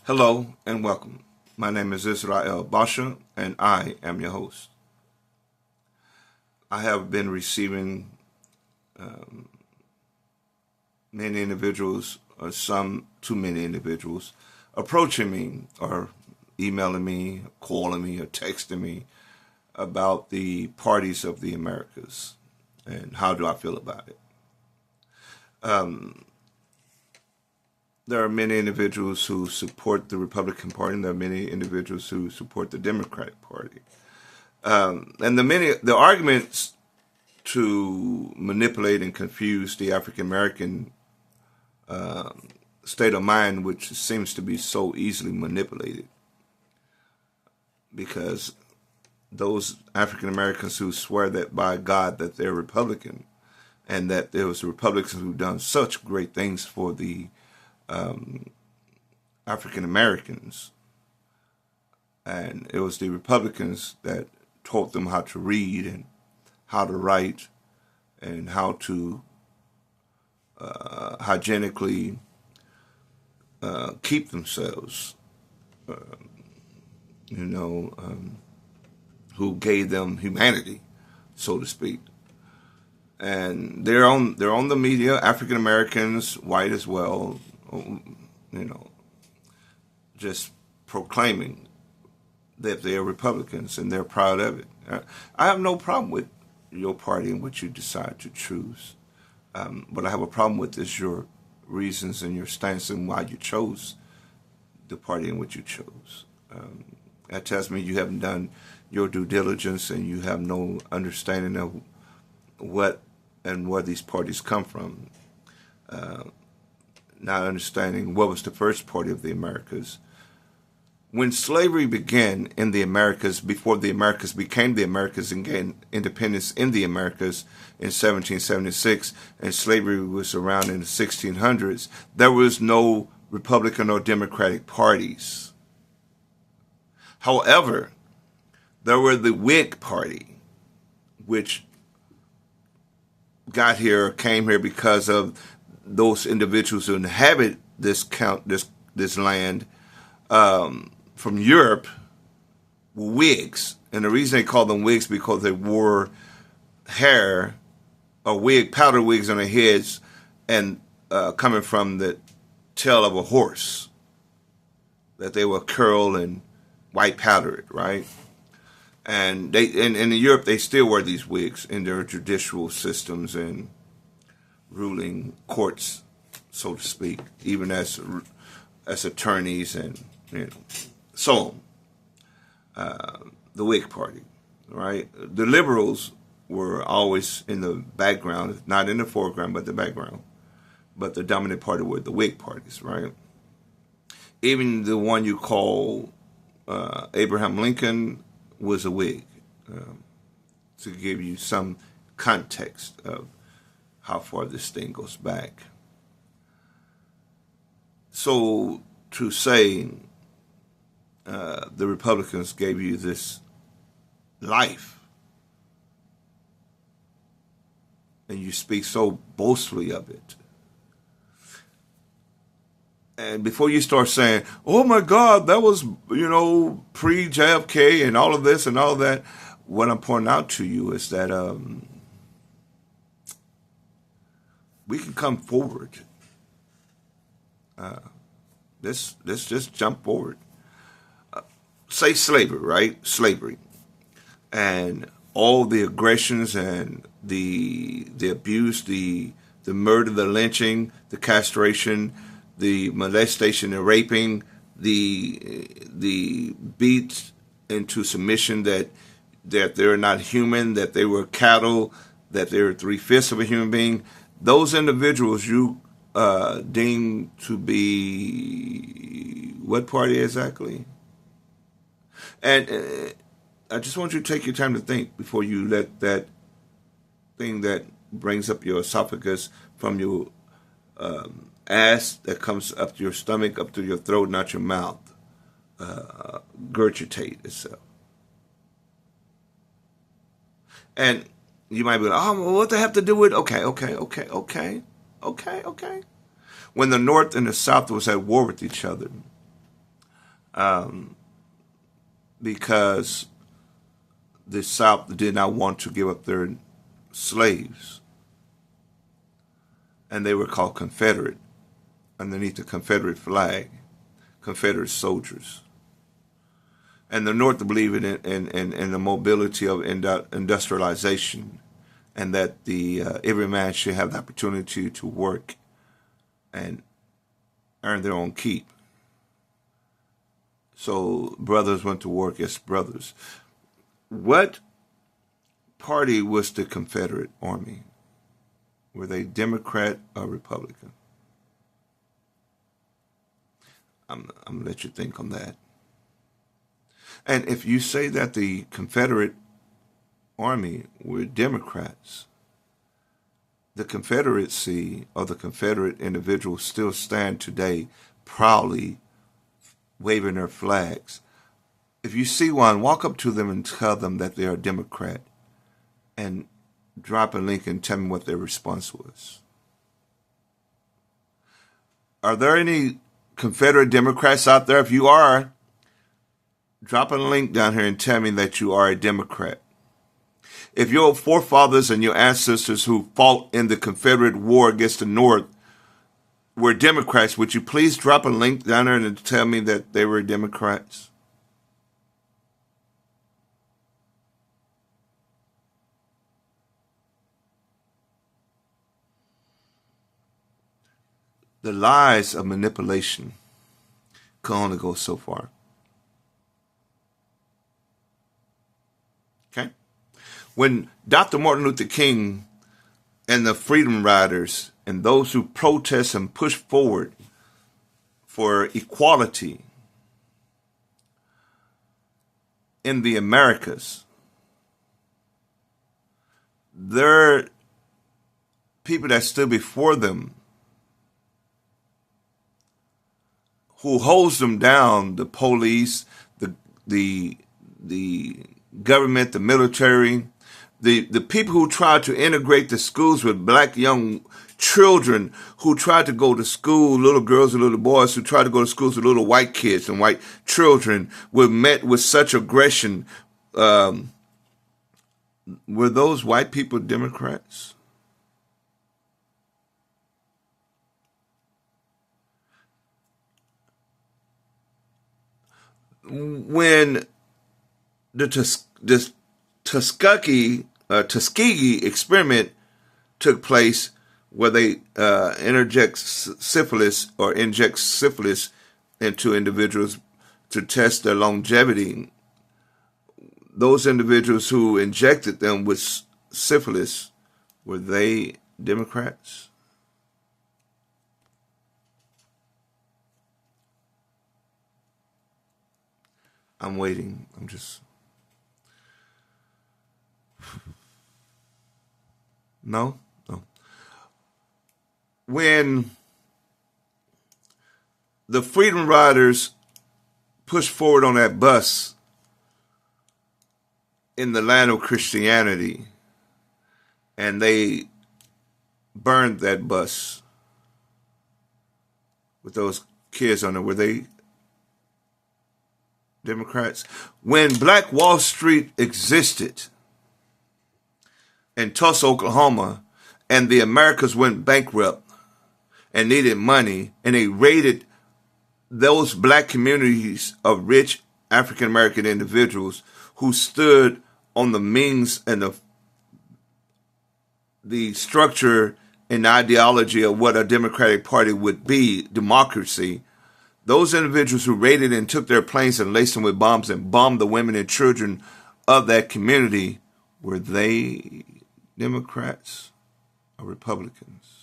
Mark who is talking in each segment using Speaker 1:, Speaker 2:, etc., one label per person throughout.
Speaker 1: Hello and welcome. My name is Israel Basha and I am your host. I have been receiving many individuals, or some too many individuals, approaching me or emailing me, calling me, or texting me about the parties of the Americas and how do I feel about it. There are many individuals who support the Republican Party, and there are many individuals who support the Democratic Party. And the arguments to manipulate and confuse the African American state of mind, which seems to be so easily manipulated, because those African Americans who swear that by God that they're Republican, and that there was Republicans who've done such great things for the African Americans, and it was the Republicans that taught them how to read and how to write and how to hygienically keep themselves, who gave them humanity, so to speak. And they're on the media, African Americans, white as well, just proclaiming that they're Republicans and they're proud of it. I have no problem with your party and what you decide to choose. What I have a problem with is your reasons and your stance and why you chose the party in which you chose. That tells me you haven't done your due diligence and you have no understanding of what and where these parties come from. Not understanding what was the first party of the Americas. When slavery began in the Americas, before the Americas became the Americas and gained independence in the Americas in 1776, and slavery was around in the 1600s, there was no Republican or Democratic parties. However, there were the Whig Party, which came here because of those individuals who inhabit this land from Europe were Whigs. And the reason they call them Whigs because they wore hair or powder wigs on their heads and coming from the tail of a horse, that they were curled and white powdered, right? And in Europe they still wear these wigs in their judicial systems and ruling courts, so to speak, even as attorneys and so on. The Whig Party, right? The liberals were always in the background, not in the foreground, but the background. But the dominant party were the Whig parties, right? Even the one you call Abraham Lincoln was a Whig, to give you some context of how far this thing goes back. So to say the Republicans gave you this life, and you speak so boastfully of it, and before you start saying, oh my God, that was, pre-JFK and all of this and all of that, what I'm pointing out to you is that we can come forward. Let's just jump forward. Say slavery, right? Slavery. And all the aggressions and the abuse, the murder, the lynching, the castration, the molestation and raping, the beats into submission that they're not human, that they were cattle, that they're 3/5 of a human being. Those individuals you deem to be what party exactly? And I just want you to take your time to think before you let that thing that brings up your esophagus from your ass that comes up to your stomach, up to your throat, not your mouth, regurgitate itself. And you might be like, oh, well, what they have to do with, okay. When the North and the South was at war with each other, because the South did not want to give up their slaves, and they were called Confederate underneath the Confederate flag, Confederate soldiers. And the North believed in the mobility of industrialization, and that every man should have the opportunity to work and earn their own keep. So brothers went to work as brothers. What party was the Confederate Army? Were they Democrat or Republican? I'm going to let you think on that. And if you say that the Confederate Army were Democrats, the Confederacy or the Confederate individuals still stand today proudly waving their flags. If you see one, walk up to them and tell them that they are Democrat, and drop a link and tell me what their response was. Are there any Confederate Democrats out there? If you are, drop a link down here and tell me that you are a Democrat. If your forefathers and your ancestors who fought in the Confederate War against the North were Democrats, would you please drop a link down there and tell me that they were Democrats? The lies of manipulation can only go so far. Okay? When Dr. Martin Luther King and the Freedom Riders and those who protest and push forward for equality in the Americas, there are people that stood before them who holds them down, the police, the government, the military, the people who tried to integrate the schools with black young children, who tried to go to school, little girls and little boys who tried to go to schools with little white kids and white children, were met with such aggression. Were those white people Democrats? When the Tuskegee experiment took place, where they inject syphilis into individuals to test their longevity, those individuals who injected them with syphilis, were they Democrats? I'm waiting. No? No. When the Freedom Riders pushed forward on that bus in the land of Christianity, and they burned that bus with those kids on it, were they Democrats? When Black Wall Street existed in Tulsa, Oklahoma, and the Americas went bankrupt and needed money, and they raided those black communities of rich African American individuals who stood on the means and the structure and ideology of what a Democratic Party would be, democracy. Those individuals who raided and took their planes and laced them with bombs and bombed the women and children of that community, were they Democrats or Republicans?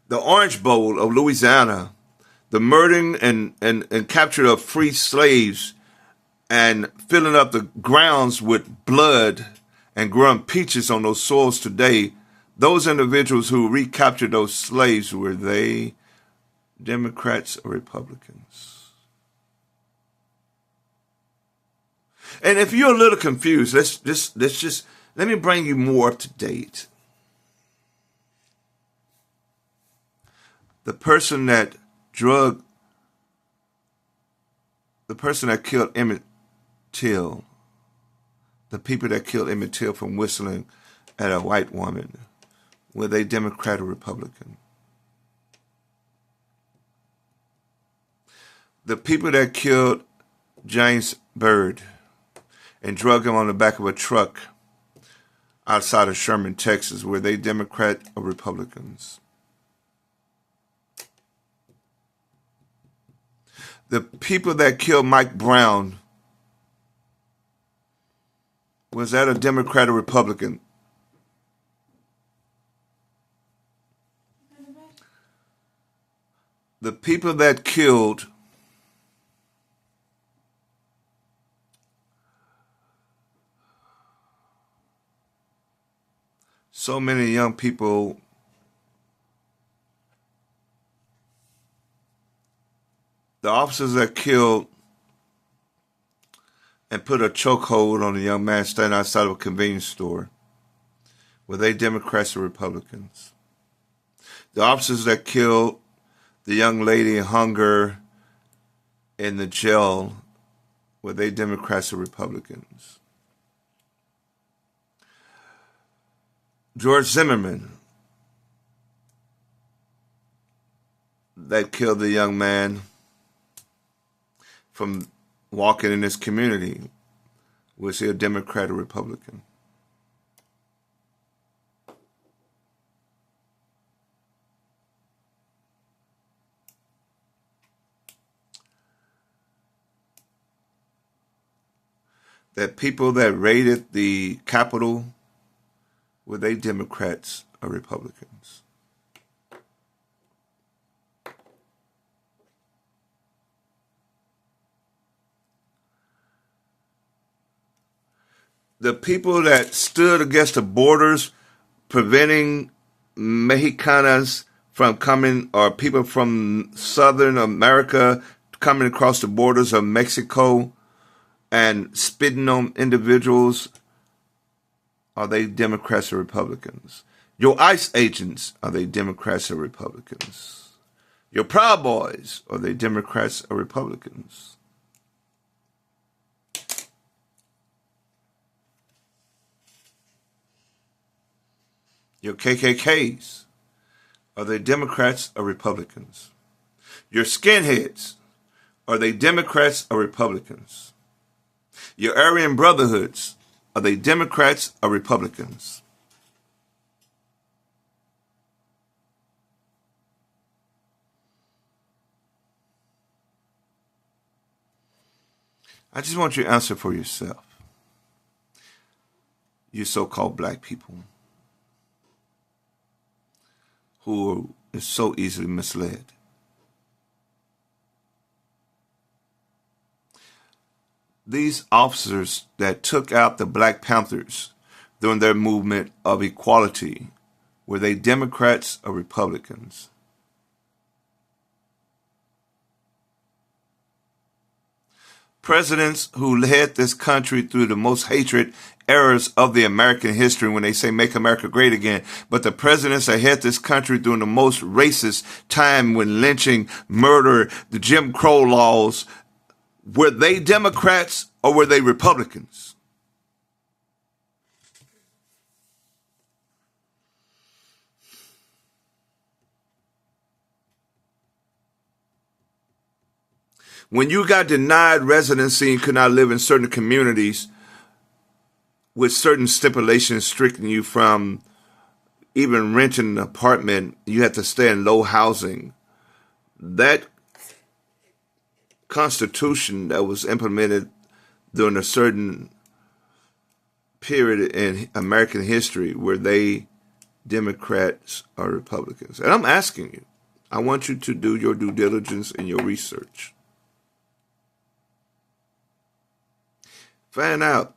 Speaker 1: The Orange Bowl of Louisiana, the murdering and capture of free slaves and filling up the grounds with blood and growing peaches on those soils today, those individuals who recaptured those slaves, were they Democrats or Republicans? And if you're a little confused, let me bring you more up to date. The person that drug, the person that killed Emmett Till, the people that killed Emmett Till from whistling at a white woman, were they Democrat or Republican? The people that killed James Byrd and drug him on the back of a truck outside of Sherman, Texas, were they Democrat or Republicans? The people that killed Mike Brown, was that a Democrat or Republican? The people that killed so many young people, the officers that killed and put a chokehold on a young man standing outside of a convenience store, were they Democrats or Republicans? The officers that killed the young lady and hung her in the jail, were they Democrats or Republicans? George Zimmerman, that killed the young man from walking in his community, was he a Democrat or Republican? That people that raided the Capitol, were they Democrats or Republicans? The people that stood against the borders, preventing Mexicanos from coming, or people from Southern America coming across the borders of Mexico and spitting on individuals, are they Democrats or Republicans? Your ICE agents, are they Democrats or Republicans? Your Proud Boys, are they Democrats or Republicans? Your KKKs, are they Democrats or Republicans? Your skinheads, are they Democrats or Republicans? Your Aryan Brotherhoods, are they Democrats or Republicans? I just want you to answer for yourself. You so-called black people who is so easily misled. These officers that took out the Black Panthers during their movement of equality, were they Democrats or Republicans? Presidents who led this country through the most hatred eras of the American history, when they say make America great again, but the presidents that led this country during the most racist time, when lynching, murder, the Jim Crow laws, were they Democrats or were they Republicans? When you got denied residency and could not live in certain communities with certain stipulations restricting you from even renting an apartment, you had to stay in low housing. That Constitution that was implemented during a certain period in American history, were they Democrats or Republicans? And I'm asking you, I want you to do your due diligence and your research. Find out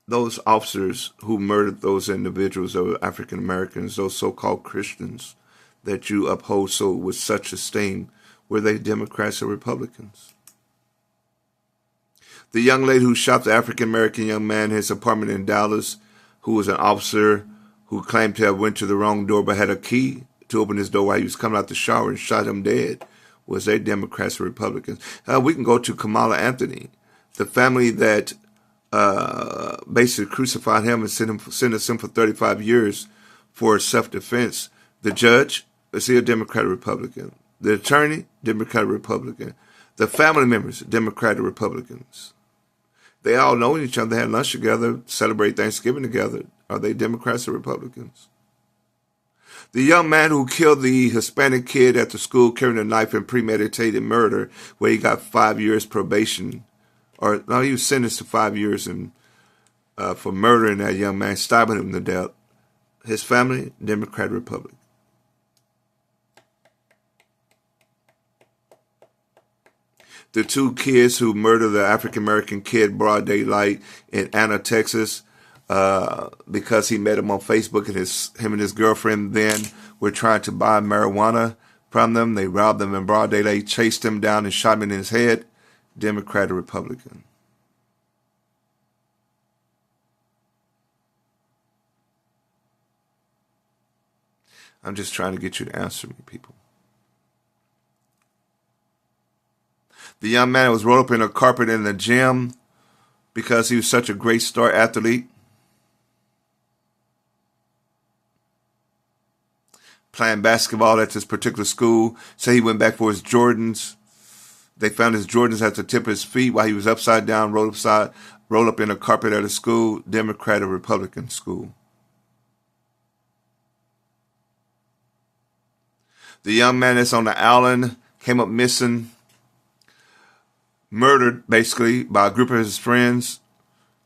Speaker 1: those officers who murdered those individuals that were African Americans, those so-called Christians that you uphold so with such esteem, were they Democrats or Republicans? The young lady who shot the African American young man in his apartment in Dallas, who was an officer who claimed to have went to the wrong door but had a key, to open his door while he was coming out the shower and shot him dead. Was they Democrats or Republicans? We can go to Kamala Anthony, the family that basically crucified him and sentenced him for 35 years for self-defense. The judge, is he a Democrat or Republican? The attorney, Democrat or Republican? The family members, Democrat or Republicans? They all know each other. They had lunch together, celebrate Thanksgiving together. Are they Democrats or Republicans? The young man who killed the Hispanic kid at the school carrying a knife in premeditated murder, where he got 5 years probation, or no, he was sentenced to 5 years for murdering that young man, stabbing him to death. His family, Democrat, Republican. The two kids who murdered the African-American kid broad daylight in Anna, Texas, because he met him on Facebook, and him and his girlfriend then were trying to buy marijuana from them. They robbed them in broad daylight, chased him down and shot him in his head. Democrat or Republican? I'm just trying to get you to answer me, people. The young man was rolled up in a carpet in the gym because he was such a great star athlete, playing basketball at this particular school. Say he went back for his Jordans. They found his Jordans at the tip of his feet while he was upside down, rolled up in a carpet at a school. Democrat or Republican school? The young man that's on the island came up missing, murdered basically by a group of his friends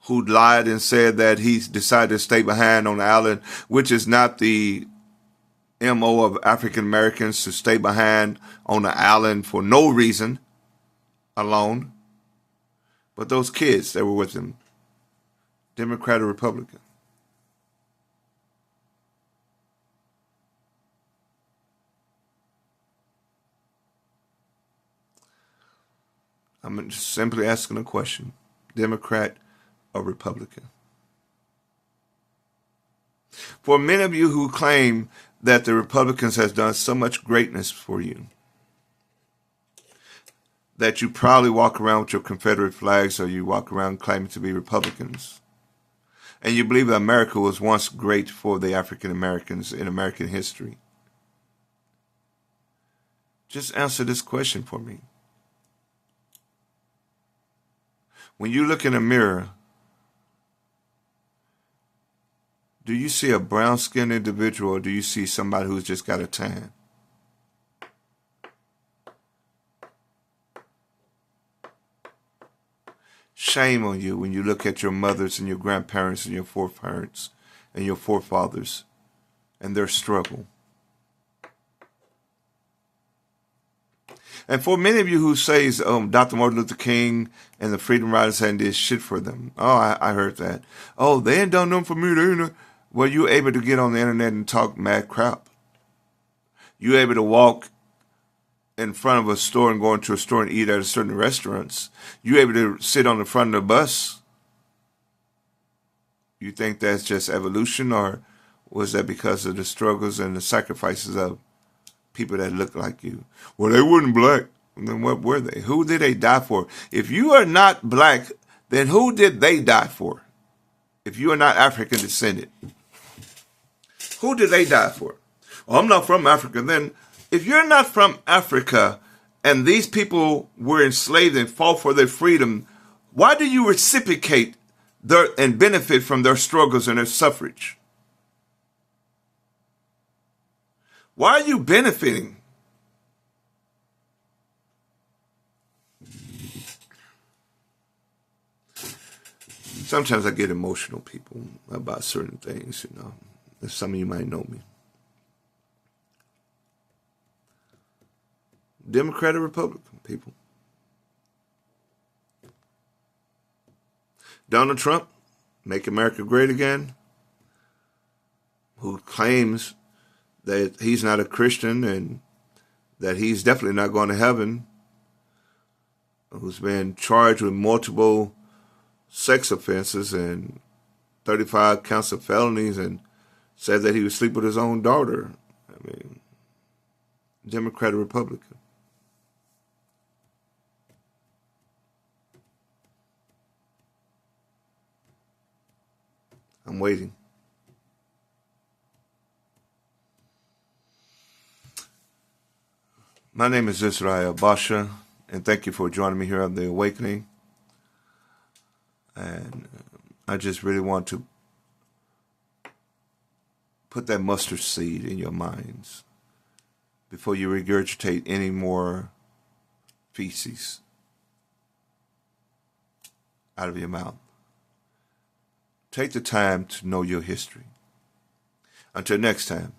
Speaker 1: who lied and said that he decided to stay behind on the island, which is not the MO of African Americans, to stay behind on the island for no reason alone. But those kids that were with him, Democrat or Republican? I'm just simply asking a question. Democrat or Republican? For many of you who claim that the Republicans has done so much greatness for you, that you probably walk around with your Confederate flags, or you walk around claiming to be Republicans, and you believe that America was once great for the African Americans in American history, just answer this question for me. When you look in a mirror, do you see a brown-skinned individual, or do you see somebody who's just got a tan? Shame on you when you look at your mothers and your grandparents and your foreparents and your forefathers and their struggle. And for many of you who say, Dr. Martin Luther King and the Freedom Riders hadn't did shit for them. Oh, I heard that. Oh, they ain't done nothing for me. They ain't. Well, you're able to get on the internet and talk mad crap. You're able to walk in front of a store and go into a store and eat at a certain restaurants. You're able to sit on the front of the bus. You think that's just evolution, or was that because of the struggles and the sacrifices of people that look like you? Well, they weren't black. Then what were they? Who did they die for? If you are not black, then who did they die for? If you are not African descendant, who did they die for? Oh, I'm not from Africa. Then if you're not from Africa and these people were enslaved and fought for their freedom, why do you reciprocate and benefit from their struggles and their suffrage? Why are you benefiting? Sometimes I get emotional, people, about certain things, Some of you might know me. Democrat or Republican, people? Donald Trump, Make America Great Again, who claims that he's not a Christian and that he's definitely not going to heaven, who's been charged with multiple sex offenses and 35 counts of felonies, and said that he would sleep with his own daughter. I mean, Democrat or Republican. I'm waiting. My name is Israel Basha, and thank you for joining me here on The Awakening. And I just really want to put that mustard seed in your minds before you regurgitate any more feces out of your mouth. Take the time to know your history. Until next time.